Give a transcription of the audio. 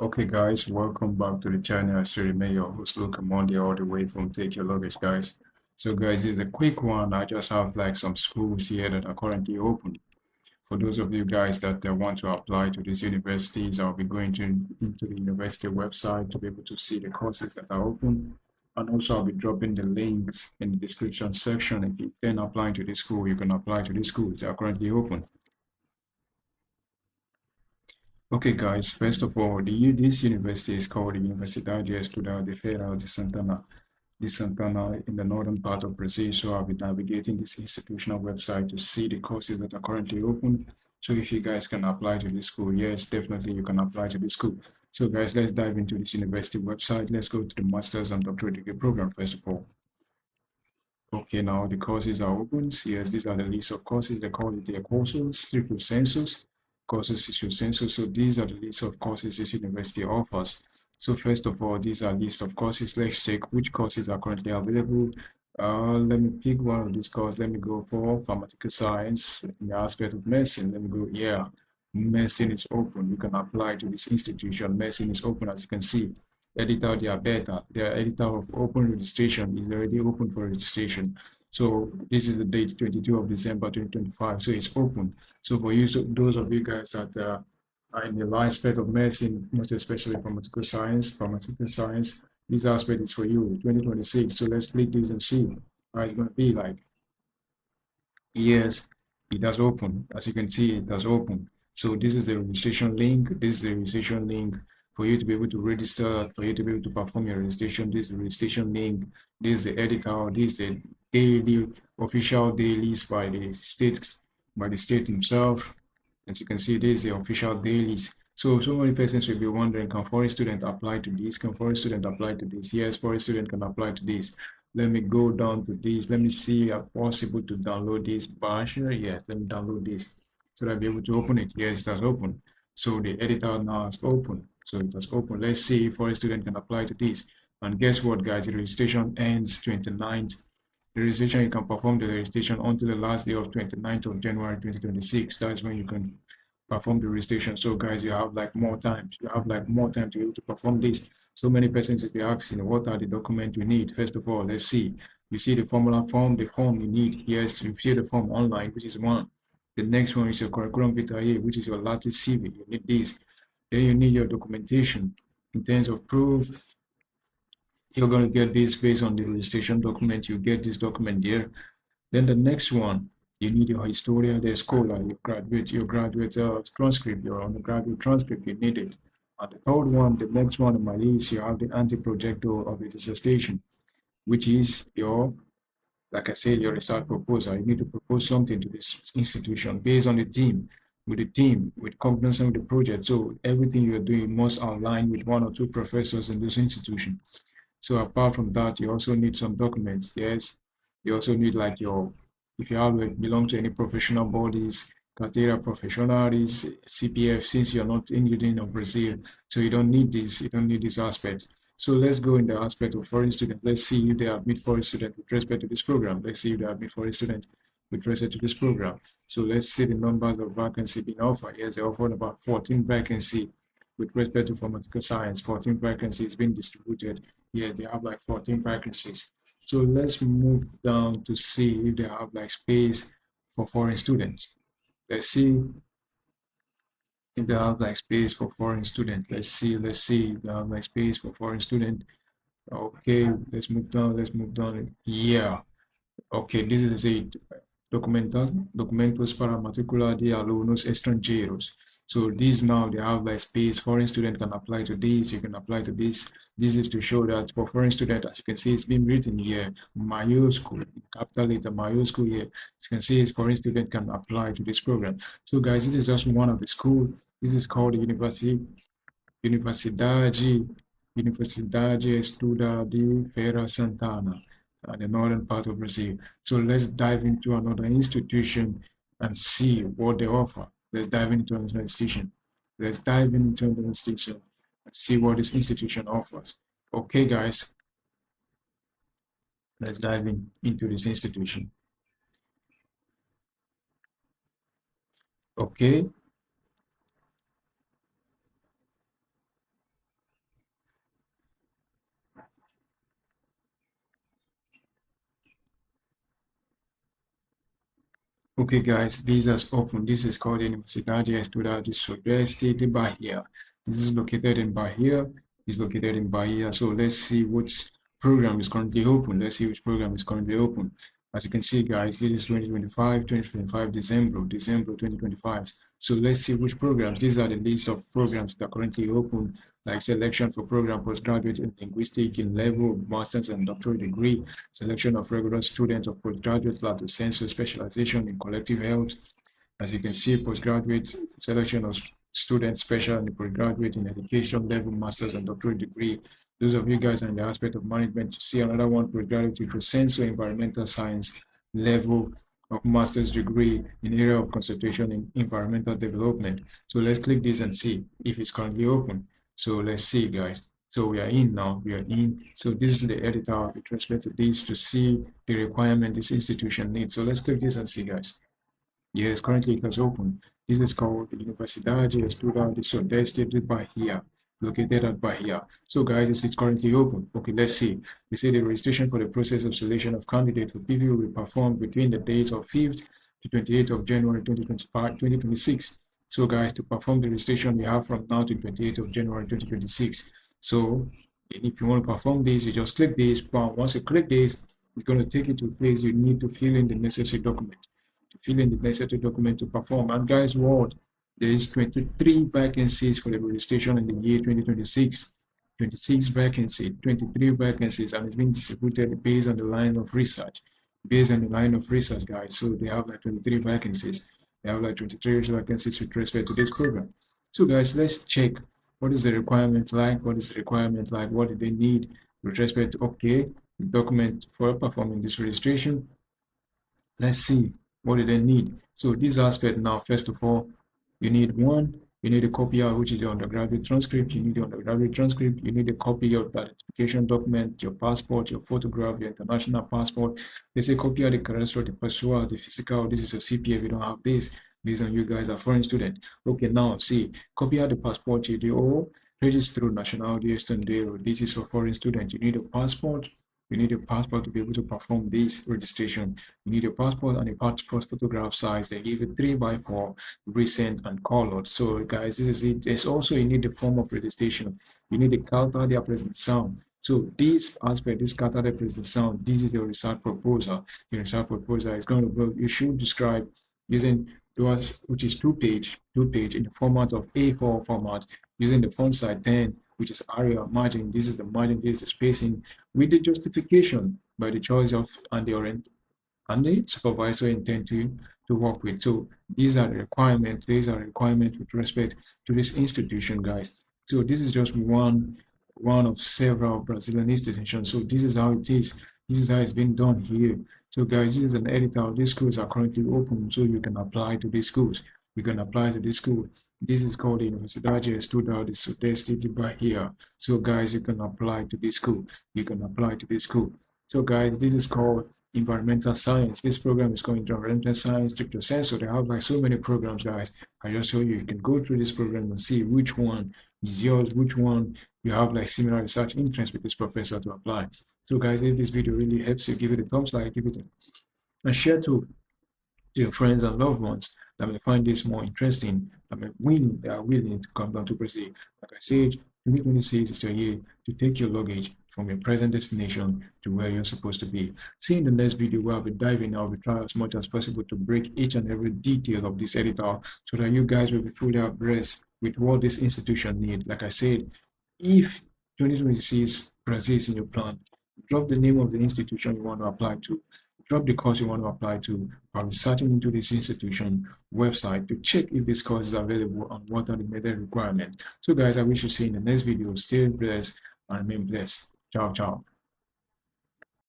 Okay, guys, welcome back to the channel. I still remain your host, Luke Monday, all the way from Take Your Luggage, guys. So, guys, it's a quick one. I just have like some schools here that are currently open. For those of you guys that want to apply to these universities, I'll be going into the university website to be able to see the courses that are open. And also, I'll be dropping the links in the description section. If you then applying to this school, you can apply to these schools that are currently open. Okay, guys, first of all, this university is called the Universidade Estadual de Feira de Santana, in the northern part of Brazil. So I'll be navigating this institutional website to see the courses that are currently open. So if you guys can apply to this school, yes, definitely you can apply to this school. So guys, let's dive into this university website. Let's go to the master's and doctorate degree program first of all. Okay, now the courses are open. Yes, these are the list of courses. They call it their courses, triple census, courses issue census. So these are the list of courses this university offers. So first of all, these are list of courses. Let's check which courses are currently available. Let me pick one of these courses. Let me go for pharmaceutical science in the aspect of medicine. Let me go, yeah, medicine is open. You can apply to this institution. Medicine is open, as you can see. Editor their beta, their editor of open registration is already open for registration. So this is the date 22 of December 2025. So it's open. So for you, so those of you guys that are in the aspect of medicine, most especially pharmaceutical science, this aspect is for you, 2026. So let's click this and see how it's going to be like. Yes, it has opened. As you can see, it has opened. So this is the registration link. This is the registration link for you to be able to register, for you to be able to perform your registration. This is the registration link. This is the editor. This is the daily official dailies by the state himself. As you can see, this is the official dailies. So many persons will be wondering, can foreign student apply to this? Can foreign student apply to this? Yes, foreign student can apply to this. Let me go down to this. Let me see if possible to download this bash. Yes, let me download this so that I'll be able to open it. Yes, it has opened. So the editor now has opened. So it has opened. Let's see if foreign student can apply to this. And guess what, guys? The registration ends 29th. The registration, you can perform the registration until the last day of 29th of January 2026. That's when you can perform the registration. So guys, you have like more time. You have like more time to be able to perform this. So many persons will be asking, what are the documents you need? First of all, let's see. You see the formula form, the form you need. Yes, you see the form online, which is one. The next one is your curriculum vitae, which is your latest CV. You need this. Then you need your documentation in terms of proof. You're going to get this based on the registration document. You get this document there. Then the next one, you need your historia de escola, your graduate transcript, your undergraduate transcript, you need it. And the third one, the next one on my list, you have the anti-projector of the dissertation, which is your, like I said, your research proposal. You need to propose something to this institution based on the team, with cognizance of the project. So everything you're doing must align with one or two professors in this institution. So apart from that, you also need some documents. Yes, you also need like your, if you have belong to any professional bodies, carteira profissionalis, CPF, since you're not in the Union of Brazil, so you don't need this. You don't need this aspect. So let's go in the aspect of foreign student. Let's see if they admit foreign student with respect to this program. Let's see if they admit foreign student with respect to this program. So let's see the numbers of vacancy being offered. Yes, they offered about 14 vacancy with respect to pharmaceutical science. 14 vacancies being distributed. Yeah, they have like 14 vacancies. So let's move down to see if they have like space for foreign students. Let's see if they have like space for foreign students. Let's see if they have like space for foreign student. Okay, let's move down. Yeah, okay, this is it. Documentos para matrícula de alunos estrangeiros. So these now, they have like space. Foreign student can apply to this. You can apply to this. This is to show that for foreign student, as you can see, it's been written here, majuscule, capital letter majuscule here. As you can see, foreign student can apply to this program. So guys, this is just one of the school. This is called the Universidade Estadual de Feira Santana, the northern part of Brazil. So let's dive into another institution and see what they offer. Let's dive into another institution. Let's dive into another institution and see what this institution offers. Okay, guys, let's dive into this institution. Okay, Okay, guys, this is open. This is called Universidade Estadual do Sudeste de Bahia. This is located in Bahia. It's located in Bahia. So let's see which program is currently open. Let's see which program is currently open. As you can see, guys, this is 2025 December 2025. So let's see which programs. These are the list of programs that are currently open, like selection for program postgraduate in linguistics in level, master's and doctoral degree, selection of regular students of postgraduate lateral sensu specialization in collective health. As you can see, postgraduate selection of students special in postgraduate in education level, master's and doctoral degree. Those of you guys in the aspect of management, you see another one, postgraduate in sensu environmental science level of master's degree in area of concentration in environmental development. So let's click this and see if it's currently open. So let's see, guys. So we are in now, we are in. So this is the editor with respect to this to see the requirement this institution needs. So let's click this and see, guys. Yes, currently it has opened. This is called the Universidade Estadual do Sudeste de Bahia, located at Bahia. So guys, this is currently open. Okay, let's see. They say the registration for the process of selection of candidate for PV will be performed between the dates of 5th to 28th of January 2026. So guys, to perform the registration, we have from now to 28th of January 2026. So if you want to perform this, you just click this. Once you click this, it's going to take you to a place you need to fill in the necessary document. To fill in the necessary document to perform. And guys, what? There is 23 vacancies for the registration in the year 2026. 26 vacancies, 23 vacancies, and it's been distributed based on the line of research. Based on the line of research, guys. So they have like 23 vacancies. They have like 23 vacancies with respect to this program. So guys, let's check what is the requirement like, what is the requirement like, what do they need with respect to, okay, the document for performing this registration. Let's see what do they need. So this aspect now, first of all, you need a copy of which is your undergraduate transcript. You need your undergraduate transcript. You need a copy of that identification document, your passport, your photograph, your international passport. There's a copy of the cadastro, the pessoal, the physical. This is a CPF. You don't have this based on you guys are foreign student. Okay, now see, copy of the passport. You do register nationality extranjero. This is for foreign student. You need a passport. You need a passport to be able to perform this registration. You need a passport and a passport photograph size. They give it 3x4, recent and colored. So guys, this is it. There's also you need the form of registration. You need the carta de apresentação. So this aspect, this carta de apresentação, this is your research proposal. Your research proposal is going to go, you should describe using yours, which is two-page in the format of A4 format, using the font size 10, which is area margin. This is the margin, this is the spacing, with the justification by the choice of and the supervisor intend to work with. So these are the requirements. These are requirements with respect to this institution, guys. So this is just one of several Brazilian institutions. So this is how it is. This is how it's been done here. So guys, this is an editor. These schools are currently open, so you can apply to these schools. You can apply to this school. This is called the Universidade Estadual do Sudeste de Bahia. So guys, you can apply to this school. You can apply to this school. So guys, this is called environmental science. This program is called environmental science stricto sensu. They have like so many programs, guys. I just show you. You can go through this program and see which one is yours, which one you have like similar research interest with this professor to apply. So guys, if this video really helps you, give it a thumbs like, give it a share to your friends and loved ones that may find this more interesting, that they are willing to come down to Brazil. Like I said, 2026 is your year to take your luggage from your present destination to where you're supposed to be. See you in the next video where I'll be diving, I'll be trying as much as possible to break each and every detail of this editor so that you guys will be fully abreast with what this institution needs. Like I said, if 2026 Brazil is in your plan, drop the name of the institution you want to apply to, drop the course you want to apply to by researching into this institution website to check if this course is available and what are the needed requirements. So guys, I wish to see you in the next video. Stay blessed and remain blessed. Ciao, ciao.